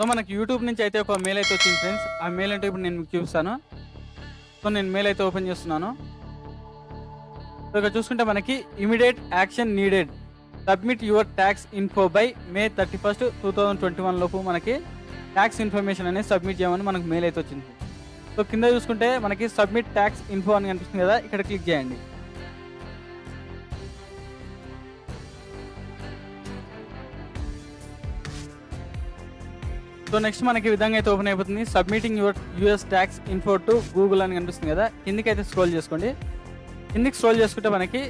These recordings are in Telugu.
సో, మనకి యూట్యూబ్ నుంచి అయితే ఒక మెయిల్ అయితే వచ్చింది ఫ్రెండ్స్. ఆ మెయిల్ అంటే ఇప్పుడు నేను మీకు చూపిస్తాను. సో, నేను మెయిల్ అయితే ఓపెన్ చేస్తున్నాను. సో, ఇక్కడ చూసుకుంటే మనకి immediate action needed. Submit your tax info by May 31, 2021 లోపు మనకి టాక్స్ ఇన్ఫర్మేషన్ అనేది సబ్మిట్ చేయమని మనకు మెయిల్ అయితే వచ్చింది. సో, కింద చూసుకుంటే మనకి సబ్మిట్ టాక్స్ ఇన్ఫో అని కనిపిస్తుంది కదా, ఇక్కడ క్లిక్ చేయండి. సో, నెక్స్ట్ మనకి ఈ విధంగా అయితే ఓపెన్ అయిపోతుంది. Submitting your US tax info to Google అని కనిపిస్తుంది కదా, కిందికి అయితే స్క్రోల్ చేసుకోండి. కిందికి స్క్రోల్ చేసుకుంటే మనకి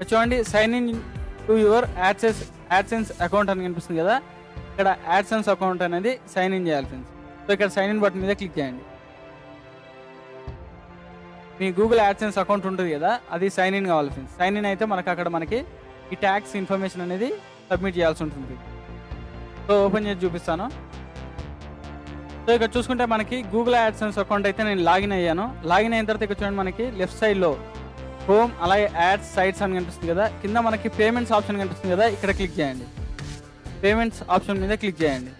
చూడండి sign in to your AdSense account అని కనిపిస్తుంది కదా, ఇక్కడ యాడ్సెన్స్ అకౌంట్ అనేది సైన్ ఇన్ చేయాలి ఫ్రెండ్స్. సో, ఇక్కడ సైన్ ఇన్ బటన్ మీద క్లిక్ చేయండి. మీ గూగుల్ యాడ్సెన్స్ అకౌంట్ ఉంటుంది కదా, అది సైన్ ఇన్ కావాలి ఫ్రెండ్స్. సైన్ ఇన్ అయితే మనకి ఈ ట్యాక్స్ ఇన్ఫర్మేషన్ అనేది సబ్మిట్ చేయాల్సి ఉంటుంది. సో, ఓపెన్ చేసి చూపిస్తాను. సో, ఇక్కడ చూసుకుంటే మనకి గూగుల్ యాడ్సెన్స్ అకౌంట్ అయితే నేను లాగిన్ అయ్యాను. లాగిన్ అయిన తర్వాత ఇక్కడ చూడండి మనకి లెఫ్ట్ సైడ్లో హోమ్ అలాగే యాడ్స్ సైట్స్ అని కనిపిస్తుంది కదా, కింద మనకి పేమెంట్స్ ఆప్షన్ కనిపిస్తుంది కదా, ఇక్కడ క్లిక్ చేయండి. పేమెంట్స్ ఆప్షన్ మీద క్లిక్ చేయండి.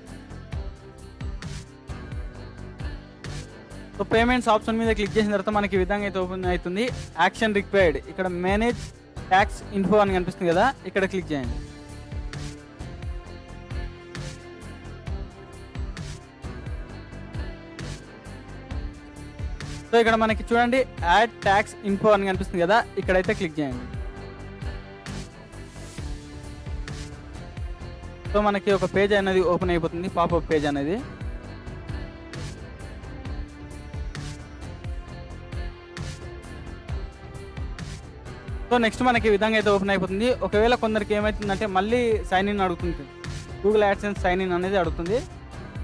సో, పేమెంట్స్ ఆప్షన్ మీద క్లిక్ చేసిన తర్వాత మనకి ఈ విధంగా అయితే ఓపెన్ అవుతుంది. యాక్షన్ రిక్వైర్డ్, ఇక్కడ మేనేజ్ ట్యాక్స్ ఇన్ఫో అని కనిపిస్తుంది కదా, ఇక్కడ క్లిక్ చేయండి. సో, ఇక్కడ మనకి చూడండి యాడ్ ట్యాక్స్ ఇన్ఫో అని కనిపిస్తుంది కదా, ఇక్కడైతే క్లిక్ చేయండి. సో, మనకి ఒక పేజ్ అనేది ఓపెన్ అయిపోతుంది, పాపప్ పేజ్ అనేది. సో, నెక్స్ట్ మనకి ఈ విధంగా అయితే ఓపెన్ అయిపోతుంది. ఒకవేళ కొందరికి ఏమవుతుందంటే మళ్ళీ సైన్ ఇన్ అడుగుతుంది, గూగుల్ యాడ్సెన్స్ సైన్ ఇన్ అనేది అడుగుతుంది.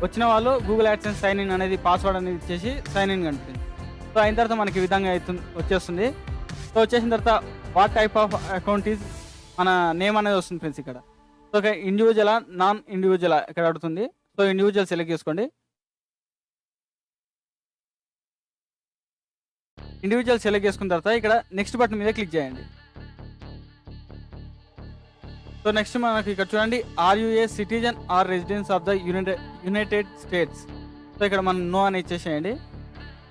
వచ్చిన వాళ్ళు గూగుల్ యాడ్సెన్స్ సైన్ ఇన్ అనేది పాస్వర్డ్ అనేది ఇచ్చేసి సైన్ ఇన్ కనిపిస్తుంది. సో, అయిన తర్వాత మనకి ఈ విధంగా వచ్చేస్తుంది. సో, వచ్చేసిన తర్వాత what type of account is మన నేమ్ అనేది వస్తుంది ఫ్రెండ్స్ ఇక్కడ. సో, ఒక ఇండివిజువలా నాన్ ఇండివిజువలా ఇక్కడ అడుగుతుంది. సో, ఇండివిజువల్ సెలెక్ట్ చేసుకోండి. ఇండివిజువల్ సెలెక్ట్ చేసుకున్న తర్వాత ఇక్కడ నెక్స్ట్ బటన్ మీద క్లిక్ చేయండి. సో, నెక్స్ట్ మనకి ఇక్కడ చూడండి are you a citizen or residence of the United States. So, ఇక్కడ మనం నో అని ఇచ్చేసేయండి.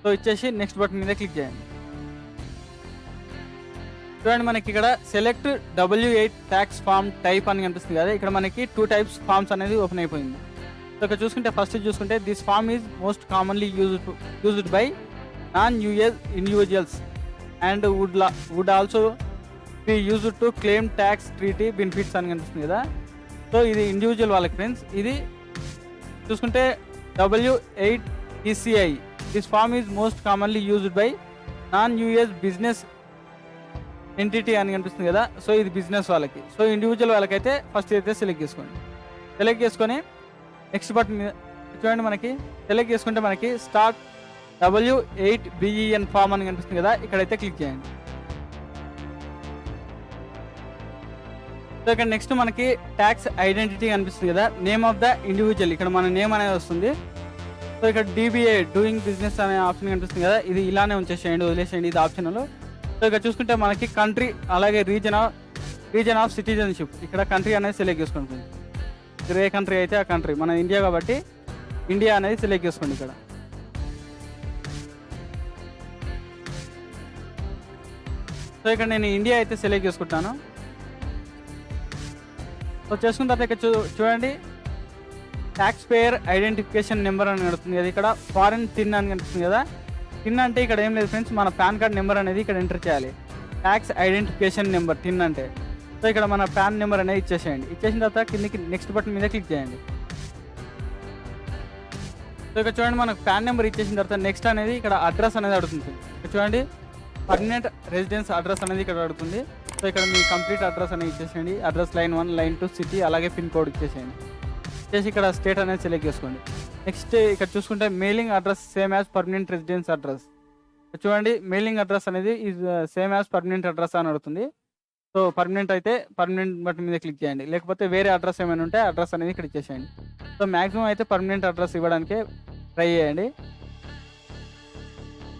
సో, ఇచ్చేసి నెక్స్ట్ బటన్ మీద క్లిక్ చేయండి. చూడండి మనకి ఇక్కడ select W8 tax form type అని కనిపిస్తుంది కదా, ఇక్కడ మనకి 2 టైప్స్ ఫామ్స్ అనేది ఓపెన్ అయిపోయింది. సో, ఇక్కడ చూసుకుంటే ఫస్ట్ చూసుకుంటే this form is most commonly used by non US individuals and would also be used to claim tax treaty benefits అని కనిపిస్తుంది కదా. సో, ఇది ఇండివిజువల్ వాళ్ళకి ఫ్రెండ్స్. ఇది చూసుకుంటే W8 ECI this form is most commonly used by non US business entity అని కనిపిస్తుంది కదా. సో, ఇది బిజినెస్ వాళ్ళకి. సో, ఇండివిజువల్ వాళ్ళకైతే ఫస్ట్ అయితే సెలెక్ట్ చేసుకోండి. సెలెక్ట్ చేసుకొని నెక్స్ట్ బటన్ మీద చూడండి మనకి సెలెక్ట్ చేసుకుంటే మనకి స్టార్ట్ W8 BEN ఫామ్ అని కనిపిస్తుంది కదా, ఇక్కడైతే క్లిక్ చేయండి. సో, ఇక్కడ నెక్స్ట్ మనకి ట్యాక్స్ ఐడెంటిటీ కనిపిస్తుంది కదా, నేమ్ ఆఫ్ ద ఇండివిజువల్, ఇక్కడ మన నేమ్ అనేది వస్తుంది. సో, ఇక్కడ DBA డూయింగ్ బిజినెస్ అనే ఆప్షన్ కనిపిస్తుంది కదా, ఇది ఇలానే ఉంచేసేయండి, వదిలేసేయండి, ఇది ఆప్షనల్. సో, ఇక్కడ చూసుకుంటే మనకి కంట్రీ అలాగే రీజన్ ఆఫ్ సిటిజన్షిప్, ఇక్కడ కంట్రీ అనేది సెలెక్ట్ చేసుకోండి. ఏ కంట్రీ అయితే ఆ కంట్రీ, మన ఇండియా కాబట్టి ఇండియా అనేది సెలెక్ట్ చేసుకోండి ఇక్కడ. సో, ఇక్కడ నేను ఇండియా అయితే సెలెక్ట్ చేసుకుంటాను. సో, చేసుకున్న తర్వాత ఇక్కడ చూడండి ట్యాక్స్ పేయర్ ఐడెంటిఫికేషన్ నెంబర్ అని అడుగుతుంది కదా, ఇక్కడ ఫారెన్ టిన్ అని కనిపిస్తుంది కదా. టిన్ అంటే ఇక్కడ ఏం లేదు ఫ్రెండ్స్, మన పాన్ కార్డ్ నెంబర్ అనేది ఇక్కడ ఎంటర్ చేయాలి. ట్యాక్స్ ఐడెంటిఫికేషన్ నెంబర్ టిన్ అంటే. సో, ఇక్కడ మన పాన్ నెంబర్ అనేది ఇచ్చేసేయండి. ఇచ్చేసిన తర్వాత కిందకి నెక్స్ట్ బటన్ మీద క్లిక్ చేయండి. సో, ఇక్కడ చూడండి మనకు పాన్ నెంబర్ ఇచ్చేసిన తర్వాత నెక్స్ట్ అనేది ఇక్కడ అడ్రస్ అనేది అడుగుతుంది. ఇక్కడ చూడండి పర్మనెంట్ రెసిడెన్స్ అడ్రస్ అనేది ఇక్కడ అడుగుతుంది. సో, ఇక్కడ మీ కంప్లీట్ అడ్రస్ అనేది ఇచ్చేసేయండి. అడ్రస్ లైన్ 1 లైన్ 2 సిటీ అలాగే పిన్ కోడ్ ఇచ్చేసేయండి. చేసి ఇక్కడ స్టేట్ అనేది సెలెక్ట్ చేసుకోండి. నెక్స్ట్ ఇక్కడ చూసుకుంటే mailing address same as permanent residence address. చూడండి మెయిలింగ్ అడ్రస్ అనేది is same as permanent address అని అడుగుతుంది. సో, పర్మనెంట్ అయితే పర్మనెంట్ బటన్ మీద క్లిక్ చేయండి, లేకపోతే వేరే అడ్రస్ ఏమైనా ఉంటే అడ్రస్ అనేది ఇక్కడ ఇచ్చేసేయండి. సో, మ్యాక్సిమం అయితే పర్మనెంట్ అడ్రస్ ఇవ్వడానికి ట్రై చేయండి.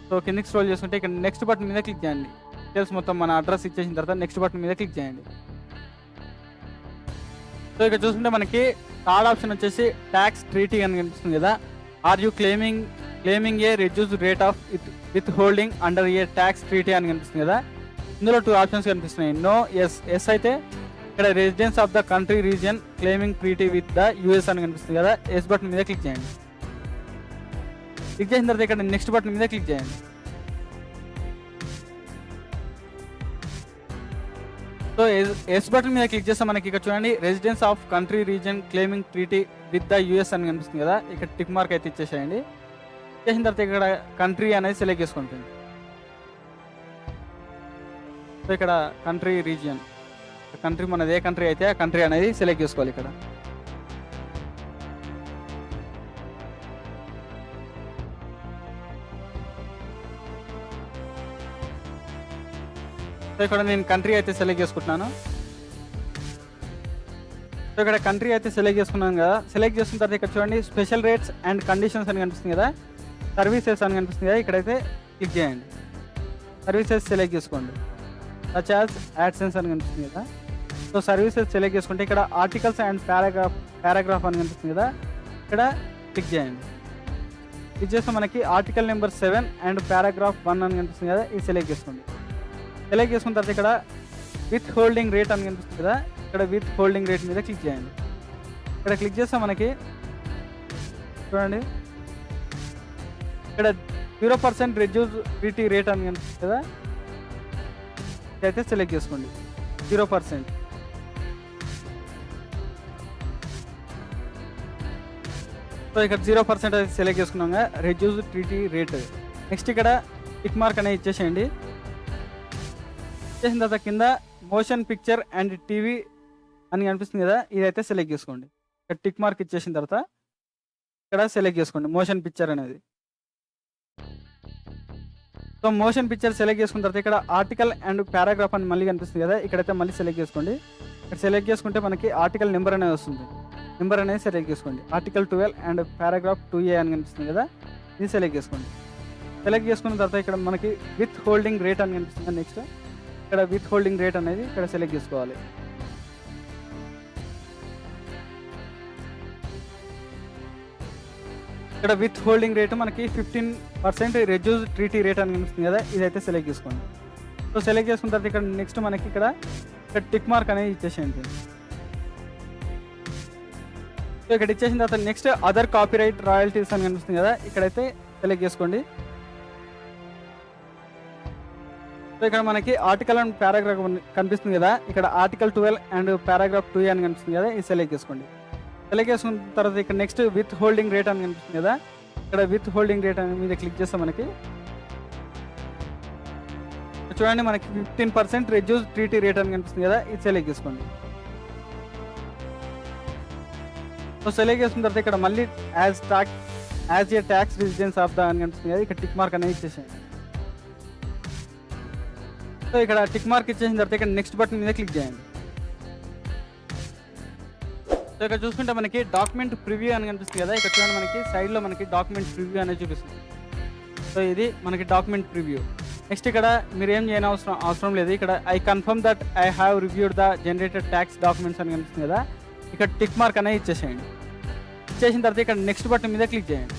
సో, కిందకి స్క్రోల్ చేసుకుంటే ఇక్కడ నెక్స్ట్ బటన్ మీద క్లిక్ చేయండి. డీటెయిల్స్ మొత్తం మన అడ్రస్ ఇచ్చేసిన తర్వాత నెక్స్ట్ బటన్ మీద క్లిక్ చేయండి. సో, ఇక్కడ చూసుకుంటే మనకి థర్డ్ ఆప్షన్ వచ్చేసి ట్యాక్స్ ట్రీటీ అని కనిపిస్తుంది కదా. Are you claiming a reduce rate of withholding under a tax treaty అని కనిపిస్తుంది కదా. ఇందులో 2 ఆప్షన్స్ కనిపిస్తున్నాయి. నో, ఎస్ అయితే ఇక్కడ residence of the country region claiming treaty with the US అని కనిపిస్తుంది కదా. ఎస్ బటన్ మీద క్లిక్ చేయండి. క్లిక్ చేసిన తర్వాత ఇక్కడ నెక్స్ట్ బటన్ మీద క్లిక్ చేయండి. సో ఎస్ బటన్ మీద క్లిక్ చేస్తే మనకి ఇక్కడ చూడండి residence of country region claiming treaty with the US అని కనిపిస్తుంది కదా. ఇక్కడ టిక్ మార్క్ అయితే ఇచ్చేసేయండి. చేసిన తర్వాత ఇక్కడ కంట్రీ అనేది సెలెక్ట్ చేసుకుంటుంది. సో ఇక్కడ కంట్రీ రీజియన్, కంట్రీ మనది ఏ కంట్రీ అయితే ఆ కంట్రీ అనేది సెలెక్ట్ చేసుకోవాలి. ఇక్కడ సో ఇక్కడ నేను కంట్రీ అయితే సెలెక్ట్ చేసుకుంటున్నాను. సో ఇక్కడ కంట్రీ అయితే సెలెక్ట్ చేసుకున్నాను కదా. సెలెక్ట్ చేసుకున్న తర్వాత ఇక్కడ చూడండి స్పెషల్ రేట్స్ అండ్ కండిషన్స్ అని కనిపిస్తుంది కదా. సర్వీసెస్ అని కనిపిస్తుంది కదా. ఇక్కడైతే క్లిక్ చేయండి. సర్వీసెస్ సెలెక్ట్ చేసుకోండి. సచ్ యాజ్ యాడ్సెన్స్ అని కనిపిస్తుంది కదా. సో సర్వీసెస్ సెలెక్ట్ చేసుకుంటే ఇక్కడ ఆర్టికల్స్ అండ్ పారాగ్రాఫ్ అని కనిపిస్తుంది కదా. ఇక్కడ క్లిక్ చేయండి. క్లిక్ చేస్తే మనకి ఆర్టికల్ నెంబర్ 7 అండ్ పారాగ్రాఫ్ 1 అని కనిపిస్తుంది కదా. ఇది సెలెక్ట్ చేసుకోండి. సెలెక్ట్ చేసుకున్న తర్వాత ఇక్కడ విత్ హోల్డింగ్ రేట్ అని కనిపిస్తుంది కదా. ఇక్కడ విత్ హోల్డింగ్ రేట్ మీద క్లిక్ చేయండి. ఇక్కడ క్లిక్ చేస్తే మనకి చూడండి ఇక్కడ 0% రెడ్యూస్ ట్రీటీ రేట్ అని కనిపిస్తుంది కదా. ఇదైతే సెలెక్ట్ చేసుకోండి 0%. సో ఇక్కడ 0% అయితే సెలెక్ట్ చేసుకున్నాం కదా. Reduce treaty rate. నెక్స్ట్ ఇక్కడ టిక్ మార్క్ అనేది ఇచ్చేసేయండి. చేసిన తర్వాత కింద మోషన్ పిక్చర్ అండ్ టీవీ అని కనిపిస్తుంది కదా. ఇదైతే సెలెక్ట్ చేసుకోండి. ఇక్కడ టిక్ మార్క్ ఇచ్చేసిన తర్వాత ఇక్కడ సెలెక్ట్ చేసుకోండి మోషన్ పిక్చర్ అనేది. సో మోషన్ పిక్చర్ సెలెక్ట్ చేసుకున్న తర్వాత ఇక్కడ ఆర్టికల్ అండ్ పారాగ్రాఫ్ అని మళ్ళీ కనిపిస్తుంది కదా. ఇక్కడైతే మళ్ళీ సెలెక్ట్ చేసుకోండి. ఇక్కడ సెలెక్ట్ చేసుకుంటే మనకి ఆర్టికల్ నెంబర్ అనేది వస్తుంది. నెంబర్ అనేది సెలెక్ట్ చేసుకోండి. ఆర్టికల్ 12 అండ్ పారాగ్రాఫ్ 2A అని కనిపిస్తుంది కదా. ఇది సెలెక్ట్ చేసుకోండి. సెలెక్ట్ చేసుకున్న తర్వాత ఇక్కడ మనకి విత్ హోల్డింగ్ రేట్ అని కనిపిస్తుంది. నెక్స్ట్ ఇక్కడ విత్ హోల్డింగ్ రేట్ అనేది ఇక్కడ సెలెక్ట్ చేసుకోవాలి. ఇక్కడ విత్ హోల్డింగ్ రేట్ మనకి 15% రెడ్యూస్ ట్రీటీ రేట్ అని కనిపిస్తుంది కదా. ఇదైతే సెలెక్ట్ చేసుకోండి. సో సెలెక్ట్ చేసుకున్న తర్వాత ఇక్కడ నెక్స్ట్ మనకి ఇక్కడ టిక్ మార్క్ అనేది ఇచ్చేసేయండి. సో ఇక్కడ ఇచ్చేసిన తర్వాత నెక్స్ట్ అదర్ కాపీరైట్ రాయల్టీస్ అని కనిపిస్తుంది కదా. ఇక్కడైతే సెలెక్ట్ చేసుకోండి. సో ఇక్కడ మనకి ఆర్టికల్ అండ్ పారాగ్రాఫ్ కనిపిస్తుంది కదా. ఇక్కడ ఆర్టికల్ 12 అండ్ పారాగ్రాఫ్ 2A అని కనిపిస్తుంది కదా. ఇది సెలెక్ట్ చేసుకోండి. సెలెక్ట్ చేసుకున్న తర్వాత ఇక్కడ నెక్స్ట్ విత్ హోల్డింగ్ రేట్ అని కనిపిస్తుంది కదా. ఇక్కడ విత్ హోల్డింగ్ రేట్ అని మీద క్లిక్ చేస్తే మనకి చూడండి మనకి 15% రెడ్యూస్ ట్రీటీ రేట్ అని కనిపిస్తుంది కదా. ఇది సెలెక్ట్ చేసుకోండి. సో సెలెక్ట్ చేసుకున్న తర్వాత ఇక్కడ మళ్ళీ as a tax residence of the అని కనిపిస్తుంది కదా. ఇక్కడ టిక్ మార్క్ అనేది ఇచ్చేసేయండి. సో ఇక్కడ టిక్ మార్క్ ఇచ్చేసిన తర్వాత ఇక్కడ నెక్స్ట్ బటన్ మీద క్లిక్ చేయండి. సో ఇక్కడ చూసుకుంటే మనకి డాక్యుమెంట్ ప్రివ్యూ అని కనిపిస్తుంది కదా. ఇక్కడ చూడండి మనకి సైడ్లో మనకి డాక్యుమెంట్ ప్రివ్యూ అనేది చూపిస్తుంది. సో ఇది మనకి డాక్యుమెంట్ ప్రివ్యూ. నెక్స్ట్ ఇక్కడ మీరు ఏం చేయని అవసరం లేదు. ఇక్కడ I confirm that I have reviewed the generated tax documents అని కనిపిస్తుంది కదా. ఇక్కడ టిక్ మార్క్ అనేది ఇచ్చేసేయండి. ఇచ్చేసిన తర్వాత ఇక్కడ నెక్స్ట్ బటన్ మీద క్లిక్ చేయండి.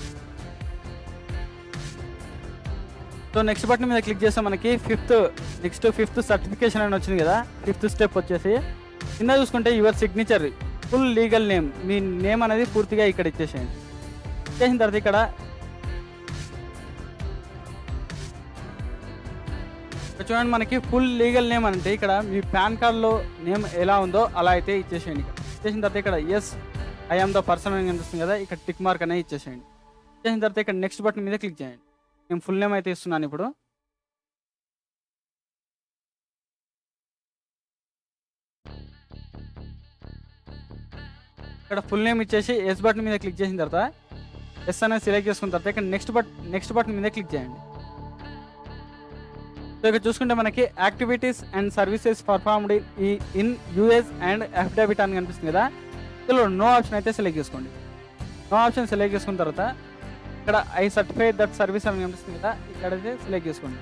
సో నెక్స్ట్ బటన్ మీద క్లిక్ చేస్తే మనకి ఫిఫ్త్ సర్టిఫికేషన్ అని వచ్చింది కదా. 5th స్టెప్ వచ్చేసి కింద చూసుకుంటే your signature full legal name, me name అనేది పూర్తిగా ఇక్కడ ఇచ్చేసేయండి. ఇచ్చేసిన తర్వాత ఇక్కడ చూడండి మనకి ఫుల్ లీగల్ నేమ్ అంటే ఇక్కడ మీ పాన్ కార్డ్లో నేమ్ ఎలా ఉందో అలా అయితే ఇచ్చేసేయండి. ఇక్కడ ఇచ్చేసిన తర్వాత ఇక్కడ yes I am the person అని కనిపిస్తుంది కదా. ఇక్కడ టిక్ మార్క్ అనేది ఇచ్చేసేయండి. ఇచ్చేసిన తర్వాత ఇక్కడ నెక్స్ట్ బటన్ మీద క్లిక్ చేయండి. నేను ఫుల్ నేమ్ అయితే ఇస్తున్నాను. ఇప్పుడు ఇక్కడ ఫుల్ నేమ్ ఇచ్చేసి ఎస్ బటన్ మీద క్లిక్ చేసిన తర్వాత ఎస్ అనేది సెలెక్ట్ చేసుకున్న తర్వాత ఇక్కడ నెక్స్ట్ బటన్ మీద క్లిక్ చేయండి. సో ఇక్కడ చూసుకుంటే మనకి activities and services performed in US and affidavit అని కనిపిస్తుంది కదా. ఇందులో నో ఆప్షన్ అయితే సెలెక్ట్ చేసుకోండి. నో ఆప్షన్ సెలెక్ట్ చేసుకున్న తర్వాత ఇక్కడ ఐ సర్టిఫై దట్ సర్వీస్ అని కనిపిస్తుంది కదా. ఇక్కడైతే సెలెక్ట్ చేసుకోండి.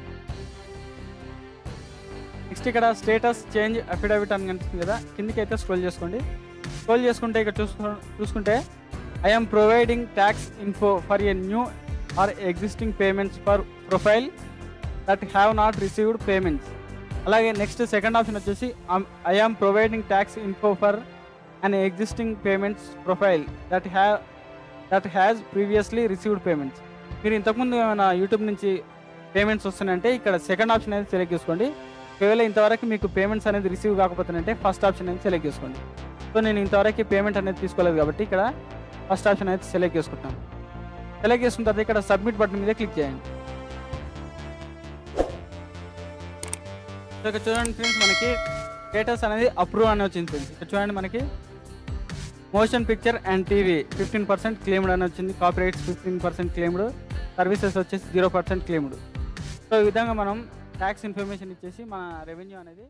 నెక్స్ట్ ఇక్కడ స్టేటస్ చేంజ్ అఫిడవిట్ అని కనిపిస్తుంది కదా. కిందికి అయితే స్క్రోల్ చేసుకోండి. స్క్రోల్ చేసుకుంటే ఇక్కడ చూసుకుంటే I am providing tax info for a new or existing payments for profile that have not received payments. అలాగే నెక్స్ట్ సెకండ్ ఆప్షన్ వచ్చేసి I am providing tax info for an existing payments profile that has previously received payments. మీరు ఇంతకుముందు ఏమైనా యూట్యూబ్ నుంచి పేమెంట్స్ వస్తున్నాయంటే ఇక్కడ సెకండ్ ఆప్షన్ అనేది సెలెక్ట్ చేసుకోండి. ఒకవేళ ఇంతవరకు మీకు పేమెంట్స్ అనేది రిసీవ్ కాకపోతుందంటే ఫస్ట్ ఆప్షన్ అనేది సెలెక్ట్ చేసుకోండి. సో నేను ఇంతవరకు పేమెంట్ అనేది తీసుకోలేదు కాబట్టి ఇక్కడ ఫస్ట్ ఆప్షన్ అయితే సెలెక్ట్ చేసుకుంటాను. సెలెక్ట్ చేసుకున్న తర్వాత ఇక్కడ సబ్మిట్ బటన్ మీద క్లిక్ చేయండి. సో ఇక్కడ చూడండి ఫ్రెండ్స్, మనకి స్టేటస్ అనేది అప్రూవ్ అని వచ్చింది ఫ్రెండ్స్. ఇక్కడ చూడండి, మనకి motion picture and TV 15% claimed అని వచ్చింది, కాపీరైట్స్ 15% క్లెయిమ్డ్, సర్వీసెస్ వచ్చేసి 0% క్లెయిమ్డ్. సో ఈ విధంగా మనం ట్యాక్స్ ఇన్ఫర్మేషన్ ఇచ్చేసి మన రెవెన్యూ అనేది